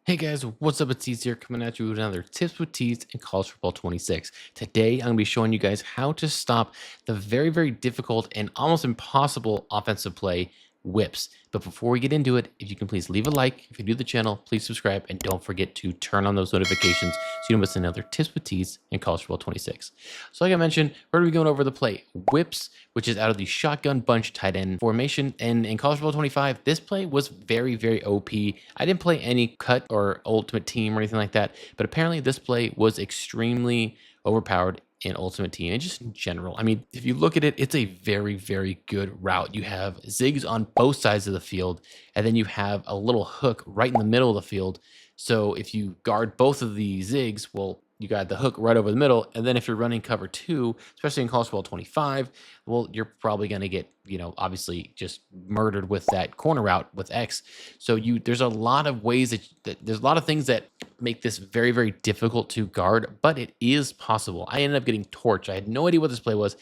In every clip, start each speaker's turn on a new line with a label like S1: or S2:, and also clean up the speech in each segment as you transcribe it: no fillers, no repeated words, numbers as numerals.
S1: Hey guys, what's up? It's Tees here coming at you with another Tips with Tees in College Football 26. Today, I'm going to be showing you guys how to stop the very difficult and almost impossible offensive play whips. But before we get into it, if you can please leave a like, if you're new to the channel, please subscribe, and don't forget to turn on those notifications so you don't miss another Tips with Tees in College Football 26. So like I mentioned, we're going to be going over the play whips, which is out of the shotgun bunch tight end formation. And in College Football 25, this play was very OP. I didn't play any cut or ultimate team or anything like that, but apparently this play was extremely overpowered in ultimate team and just in general. I mean, if you look at it, it's a very good route. You have zigs on both sides of the field, and then you have a little hook right in the middle of the field. So if you guard both of the zigs, well, you got the hook right over the middle. And then if you're running cover 2, especially in College Football 25, well, you're probably going to get, obviously just murdered with that corner route with X. So there's a lot of ways that there's a lot of things that make this very difficult to guard, but it is possible. I ended up getting torched. I had no idea what this play was,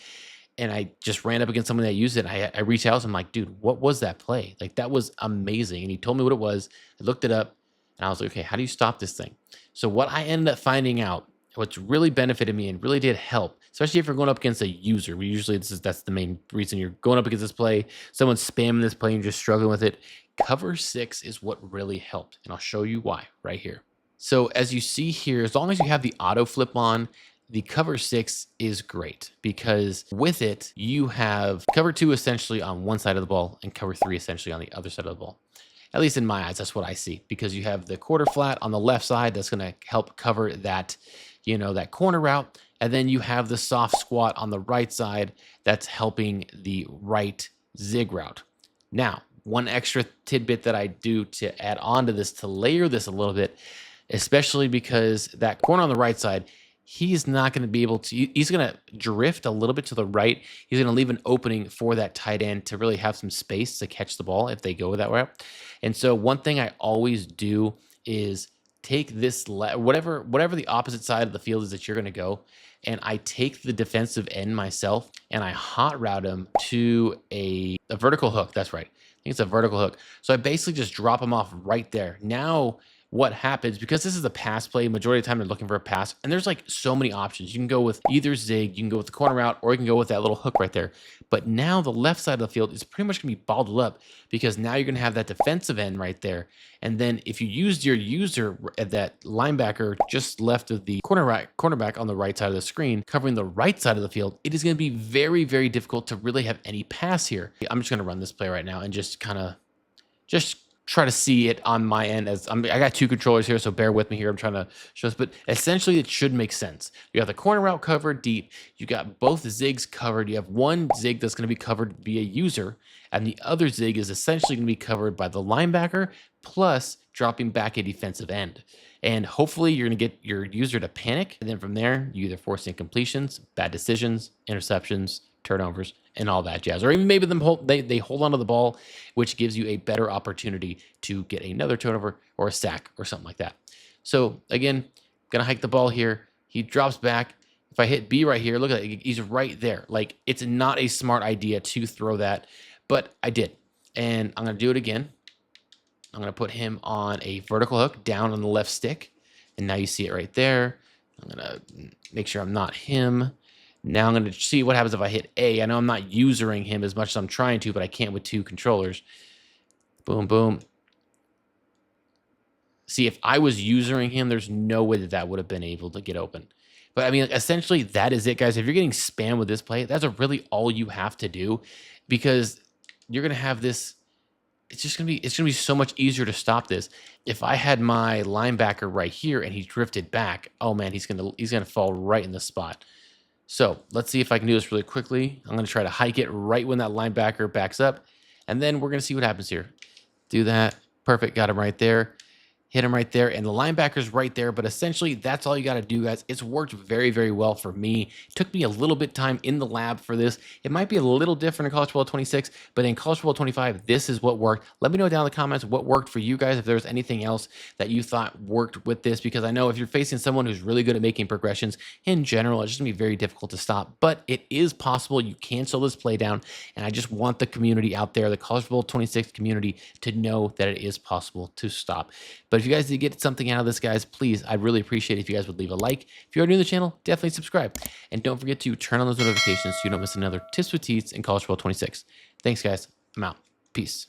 S1: and I just ran up against someone that used it. And I reached out to him like, dude, what was that play? Like, that was amazing. And he told me what it was. I looked it up, and I was like, okay, how do you stop this thing? So what I ended up finding out, what's really benefited me and really did help, especially if you're going up against a user. That's the main reason you're going up against this play. Someone's spamming this play and you're just struggling with it. Cover 6 is what really helped, and I'll show you why right here. So as you see here, as long as you have the auto flip on, the cover 6 is great because with it, you have cover 2 essentially on one side of the ball and cover 3 essentially on the other side of the ball. At least in my eyes, that's what I see, because you have the quarter flat on the left side that's going to help cover that, that corner route. And then you have the soft squat on the right side that's helping the right zig route. Now, one extra tidbit that I do to add on to this, to layer this a little bit, especially because that corner on the right side, he's not going to be able to, he's going to drift a little bit to the right. He's going to leave an opening for that tight end to really have some space to catch the ball if they go that route. And so one thing I always do is take this, whatever the opposite side of the field is that you're going to go, and I take the defensive end myself and I hot route him to a vertical hook. That's right. I think it's a vertical hook. So I basically just drop him off right there. Now, what happens, because this is a pass play, majority of the time they're looking for a pass, and there's like so many options. You can go with either zig, you can go with the corner route, or you can go with that little hook right there. But now the left side of the field is pretty much going to be balled up, because now you're going to have that defensive end right there. And then if you used your user at that linebacker just left of the cornerback on the right side of the screen, covering the right side of the field, it is going to be very difficult to really have any pass here. I'm just going to run this play right now and just kind of try to see it on my end. I got two controllers here, so bear with me here. I'm trying to show this, but essentially it should make sense. You have the corner route covered deep. You got both zigs covered. You have one zig that's going to be covered via user, and the other zig is essentially going to be covered by the linebacker, plus dropping back a defensive end. And hopefully you're going to get your user to panic, and then from there, you either force incompletions, bad decisions, interceptions, turnovers, and all that jazz. Or even maybe they hold onto the ball, which gives you a better opportunity to get another turnover or a sack or something like that. So again, gonna hike the ball here. He drops back. If I hit B right here, look at that. He's right there. Like, it's not a smart idea to throw that, but I did. And I'm gonna do it again. I'm gonna put him on a vertical hook down on the left stick. And now you see it right there. I'm gonna make sure I'm not him. Now I'm going to see what happens if I hit A. I know I'm not usering him as much as I'm trying to, but I can't with two controllers. Boom. See, if I was usering him, there's no way that would have been able to get open. But I mean, essentially, that is it, guys. If you're getting spammed with this play, that's really all you have to do, because you're going to have this. It's going to be so much easier to stop this. If I had my linebacker right here and he drifted back, oh man, he's going to fall right in the spot. So let's see if I can do this really quickly. I'm going to try to hike it right when that linebacker backs up, and then we're going to see what happens here. Do that. Perfect. Got him right there. Hit him right there, and the linebacker's right there, but essentially that's all you got to do, guys. It's worked very well for me. It took me a little bit time in the lab for this. It might be a little different in College Football 26, but in College Football 25, this is what worked. Let me know down in the comments what worked for you guys, if there's anything else that you thought worked with this, because I know if you're facing someone who's really good at making progressions, in general, it's just going to be very difficult to stop, but it is possible. You can slow this play down, and I just want the community out there, the College Football 26 community, to know that it is possible to stop. But if if you guys did get something out of this, guys, please, I'd really appreciate it if you guys would leave a like. If you're new to the channel, definitely subscribe. And don't forget to turn on those notifications so you don't miss another Tips with Teats in College Football 26. Thanks, guys. I'm out. Peace.